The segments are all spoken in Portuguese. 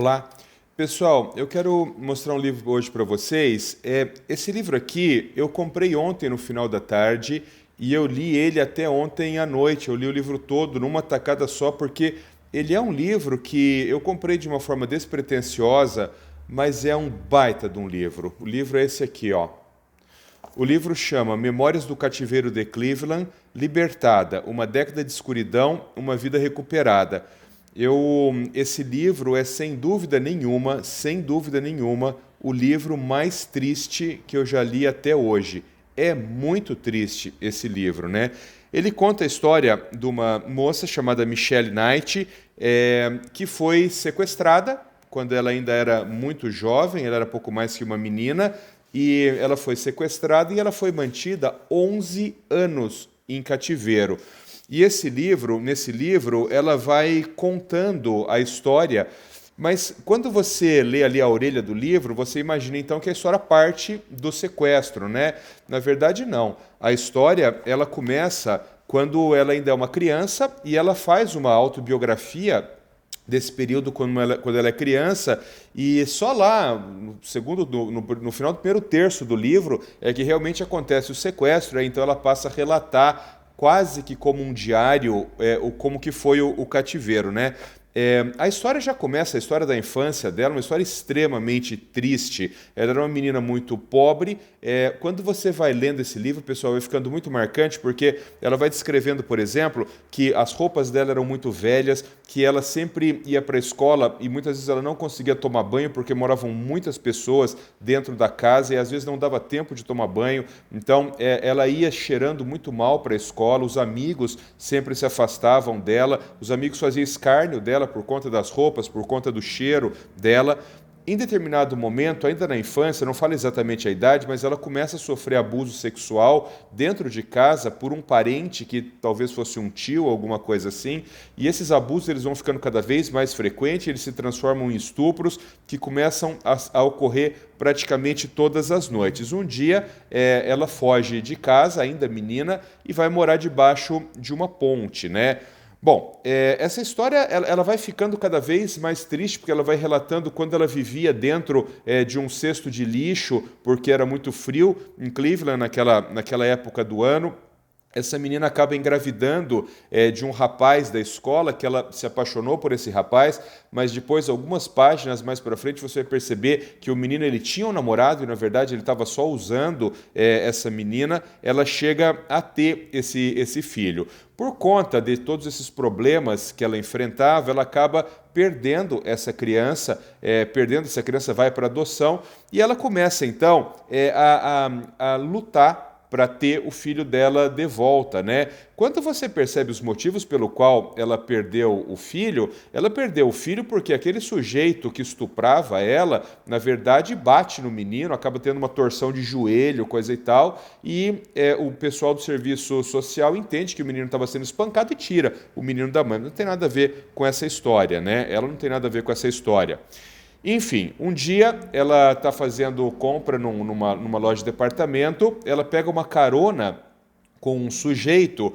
Olá, pessoal, eu quero mostrar um livro hoje para vocês. Esse livro aqui eu comprei ontem no final da tarde e eu li ele até ontem à noite. Eu li o livro todo numa tacada só porque ele é um livro que eu comprei de uma forma despretensiosa, mas é um baita de um livro. O livro é esse aqui, ó. O livro chama Memórias do Cativeiro de Cleveland, Libertada, uma década de escuridão, uma vida recuperada. Esse livro é sem dúvida nenhuma, o livro mais triste que eu já li até hoje. É muito triste esse livro, né? Ele conta a história de uma moça chamada Michelle Knight, que foi sequestrada quando ela ainda era muito jovem, ela era pouco mais que uma menina, e ela foi sequestrada e ela foi mantida 11 anos em cativeiro. E nesse livro, ela vai contando a história, mas quando você lê ali a orelha do livro, você imagina então que a história parte do sequestro, né? Na verdade, não. A história, ela começa quando ela ainda é uma criança e ela faz uma autobiografia desse período quando ela é criança, e só lá, no final do primeiro terço do livro, é que realmente acontece o sequestro, então ela passa a relatar quase que como um diário, como que foi o cativeiro, né? A história já começa, a história da infância dela, uma história extremamente triste. Ela era uma menina muito pobre. Quando você vai lendo esse livro, pessoal, vai ficando muito marcante, porque ela vai descrevendo, por exemplo, que as roupas dela eram muito velhas, que ela sempre ia para a escola e muitas vezes ela não conseguia tomar banho porque moravam muitas pessoas dentro da casa e às vezes não dava tempo de tomar banho. Então, ela ia cheirando muito mal para a escola, os amigos sempre se afastavam dela, os amigos faziam escárnio dela por conta das roupas, por conta do cheiro dela. Em determinado momento, ainda na infância, não falo exatamente a idade, mas ela começa a sofrer abuso sexual dentro de casa por um parente que talvez fosse um tio, alguma coisa assim, e esses abusos eles vão ficando cada vez mais frequentes, eles se transformam em estupros que começam a ocorrer praticamente todas as noites. Um dia, ela foge de casa, ainda menina, e vai morar debaixo de uma ponte, né? Bom, essa história ela vai ficando cada vez mais triste porque ela vai relatando quando ela vivia dentro de um cesto de lixo porque era muito frio em Cleveland naquela época do ano. Essa menina acaba engravidando de um rapaz da escola, que ela se apaixonou por esse rapaz, mas depois, algumas páginas mais para frente, você vai perceber que o menino ele tinha um namorado e, na verdade, ele estava só usando essa menina. Ela chega a ter esse filho. Por conta de todos esses problemas que ela enfrentava, ela acaba perdendo essa criança, vai para adoção, e ela começa, então, a lutar para ter o filho dela de volta, né? Quando você percebe os motivos pelo qual ela perdeu o filho porque aquele sujeito que estuprava ela, na verdade, bate no menino, acaba tendo uma torção de joelho, coisa e tal, e o pessoal do serviço social entende que o menino estava sendo espancado e tira o menino da mãe. Não tem nada a ver com essa história, né? Ela não tem nada a ver com essa história. Enfim, um dia ela está fazendo compra numa loja de departamento, ela pega uma carona com um sujeito,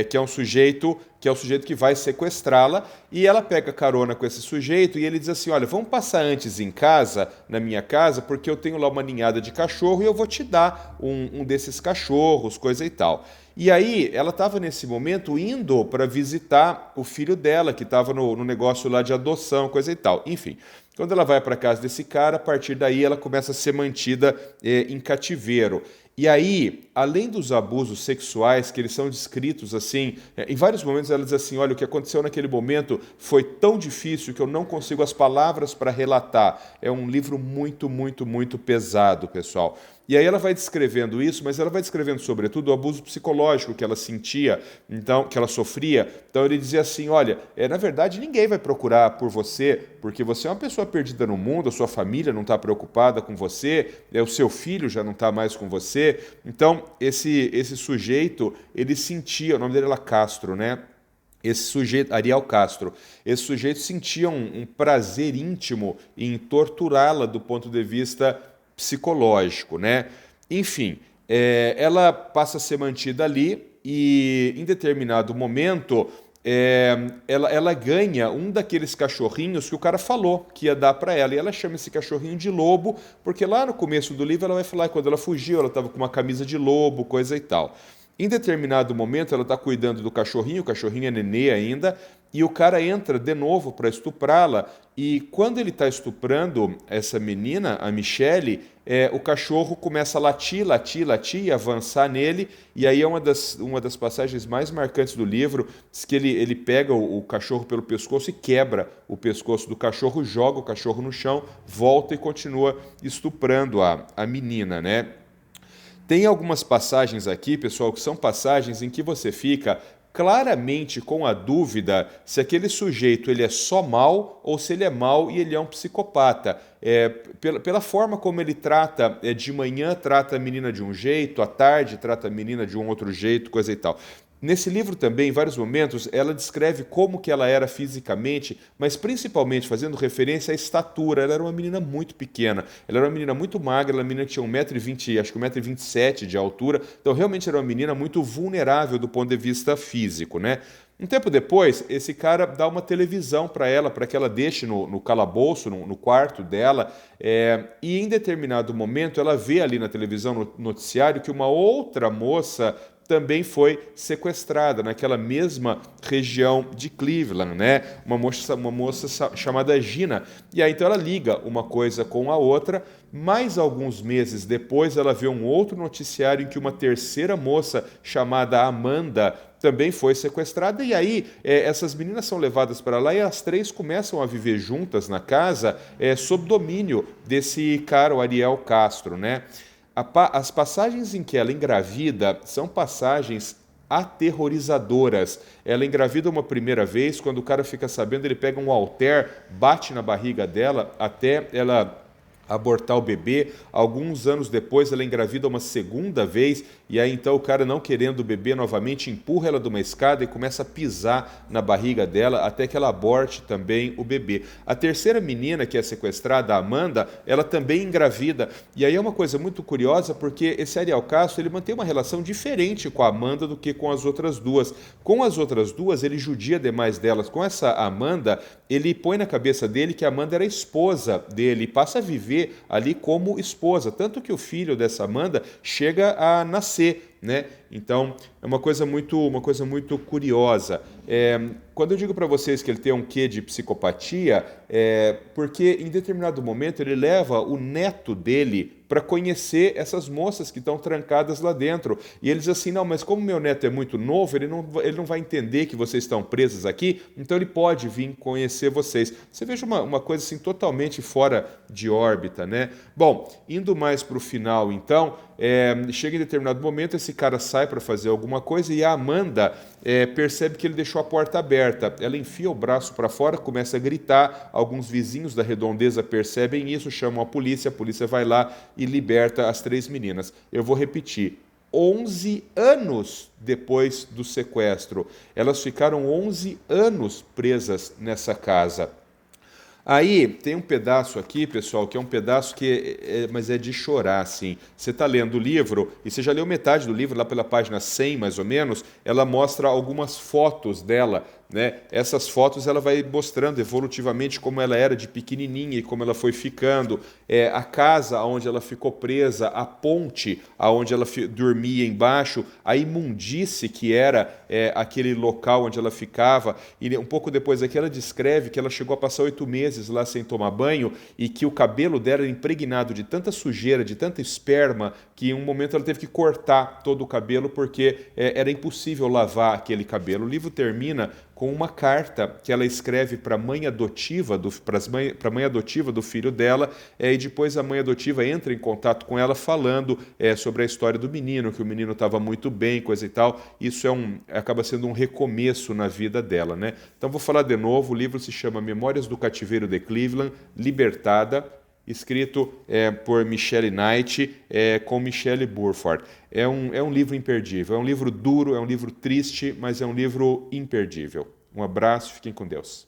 que é o sujeito que vai sequestrá-la, e ela pega carona com esse sujeito e ele diz assim: olha, vamos passar antes em casa, na minha casa, porque eu tenho lá uma ninhada de cachorro e eu vou te dar um desses cachorros, coisa e tal. E aí, ela estava nesse momento indo para visitar o filho dela, que estava no negócio lá de adoção, coisa e tal. Enfim, quando ela vai para casa desse cara, a partir daí ela começa a ser mantida em cativeiro. E aí, além dos abusos sexuais, que eles são descritos assim, em vários momentos ela diz assim: olha, o que aconteceu naquele momento foi tão difícil que eu não consigo as palavras para relatar. É um livro muito, muito, muito pesado, pessoal. E aí ela vai descrevendo isso, mas ela vai descrevendo sobretudo o abuso psicológico que ela sentia, então que ela sofria. Então ele dizia assim: olha, na verdade ninguém vai procurar por você, porque você é uma pessoa perdida no mundo, a sua família não está preocupada com você, o seu filho já não está mais com você. Então esse sujeito, ele sentia, o nome dele era Castro, né? Esse sujeito, Ariel Castro, esse sujeito sentia um prazer íntimo em torturá-la do ponto de vista psicológico, né? Enfim, ela passa a ser mantida ali e, em determinado momento, ela ganha um daqueles cachorrinhos que o cara falou que ia dar para ela. E ela chama esse cachorrinho de Lobo, porque lá no começo do livro ela vai falar que quando ela fugiu, ela estava com uma camisa de lobo, coisa e tal. Em determinado momento, ela está cuidando do cachorrinho, o cachorrinho é nenê ainda, e o cara entra de novo para estuprá-la. E quando ele está estuprando essa menina, a Michelle, o cachorro começa a latir, latir, latir e avançar nele. E aí é uma das passagens mais marcantes do livro, diz que ele pega o cachorro pelo pescoço e quebra o pescoço do cachorro, joga o cachorro no chão, volta e continua estuprando a menina, né? Tem algumas passagens aqui, pessoal, que são passagens em que você fica claramente com a dúvida se aquele sujeito ele é só mau ou se ele é mau e ele é um psicopata. Pela forma como ele trata, de manhã trata a menina de um jeito, à tarde trata a menina de um outro jeito, coisa e tal. Nesse livro também, em vários momentos, ela descreve como que ela era fisicamente, mas principalmente fazendo referência à estatura. Ela era uma menina muito pequena, ela era uma menina muito magra, ela era uma menina que tinha 1,20 m, acho que 1,27 m de altura, então realmente era uma menina muito vulnerável do ponto de vista físico, né? Um tempo depois, esse cara dá uma televisão para que ela deixe no calabouço, no quarto dela, e em determinado momento ela vê ali na televisão, no noticiário, que uma outra moça também foi sequestrada naquela mesma região de Cleveland, né? Uma moça chamada Gina. E aí então ela liga uma coisa com a outra. Mais alguns meses depois, ela vê um outro noticiário em que uma terceira moça chamada Amanda também foi sequestrada. E aí essas meninas são levadas para lá e as três começam a viver juntas na casa, sob domínio desse cara, o Ariel Castro, né? As passagens em que ela engravida são passagens aterrorizadoras. Ela engravida uma primeira vez, quando o cara fica sabendo, ele pega um halter, bate na barriga dela até ela abortar o bebê. Alguns anos depois ela engravida uma segunda vez e aí então o cara, não querendo o bebê novamente, empurra ela de uma escada e começa a pisar na barriga dela até que ela aborte também o bebê. A terceira menina que é sequestrada, a Amanda, ela também engravida. E aí é uma coisa muito curiosa, porque esse Ariel Castro, ele mantém uma relação diferente com a Amanda do que com as outras duas. Com as outras duas, ele judia demais delas. Com essa Amanda, ele põe na cabeça dele que a Amanda era esposa dele e passa a viver ali como esposa, tanto que o filho dessa Amanda chega a nascer, né? Então é uma coisa muito curiosa. Quando eu digo para vocês que ele tem um quê de psicopatia, porque em determinado momento ele leva o neto dele para conhecer essas moças que estão trancadas lá dentro. E ele diz assim, não, mas como meu neto é muito novo, ele não vai entender que vocês estão presos aqui, então ele pode vir conhecer vocês. Você veja uma coisa assim totalmente fora de órbita, né? Bom, indo mais para o final, então, chega em determinado momento, esse cara sai para fazer alguma coisa e a Amanda percebe que ele deixou a porta aberta. Ela enfia o braço para fora, começa a gritar, alguns vizinhos da redondeza percebem isso, chamam a polícia vai lá e liberta as três meninas. Eu vou repetir, 11 anos depois do sequestro. Elas ficaram 11 anos presas nessa casa. Aí tem um pedaço aqui, pessoal, que é um pedaço mas é de chorar, assim. Você está lendo o livro, e você já leu metade do livro, lá pela página 100, mais ou menos, ela mostra algumas fotos dela, né? Essas fotos ela vai mostrando evolutivamente como ela era de pequenininha e como ela foi ficando, a casa onde ela ficou presa, a ponte onde ela dormia embaixo, a imundície que era aquele local onde ela ficava, e um pouco depois aqui ela descreve que ela chegou a passar 8 meses lá sem tomar banho e que o cabelo dela era impregnado de tanta sujeira, de tanta esperma, que em um momento ela teve que cortar todo o cabelo porque era impossível lavar aquele cabelo. O livro termina com uma carta que ela escreve para a mãe adotiva do filho dela, e depois a mãe adotiva entra em contato com ela falando sobre a história do menino, que o menino estava muito bem, coisa e tal. Isso acaba sendo um recomeço na vida dela, né? Então vou falar de novo, o livro se chama Memórias do Cativeiro de Cleveland, Libertada, escrito por Michelle Knight, com Michelle Burford. É um livro imperdível, é um livro duro, é um livro triste, mas é um livro imperdível. Um abraço, fiquem com Deus.